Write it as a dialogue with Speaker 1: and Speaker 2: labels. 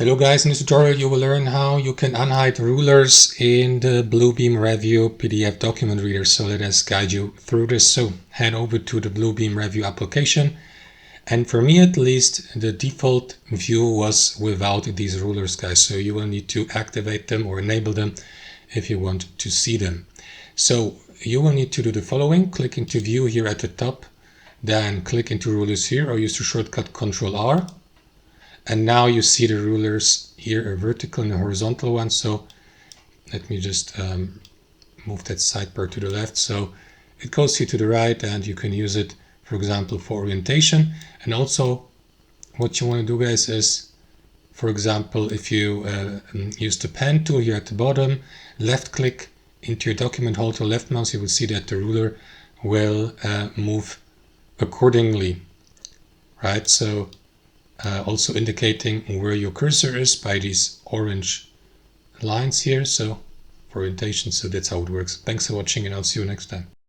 Speaker 1: Hello guys, in this tutorial you will learn how you can unhide rulers in the Bluebeam Revu PDF document reader. So let us guide you through this. So head over to the Bluebeam Revu application. And for me at least, the default view was without these rulers, guys. So you will need to activate them or enable them if you want to see them. So you will need to do the following. Click into view here at the top, then click into rulers here or use the shortcut Ctrl+R. And now you see the rulers here, a vertical and a horizontal one. So let me just move that sidebar to the left. So it goes here to the right and you can use it, for example, for orientation. And also what you want to do, guys, is, for example, if you use the pen tool here at the bottom, left click into your document, hold the left mouse, you will see that the ruler will move accordingly, right? So also indicating where your cursor is by these orange lines here. So for orientation, so that's how it works. Thanks for watching and I'll see you next time.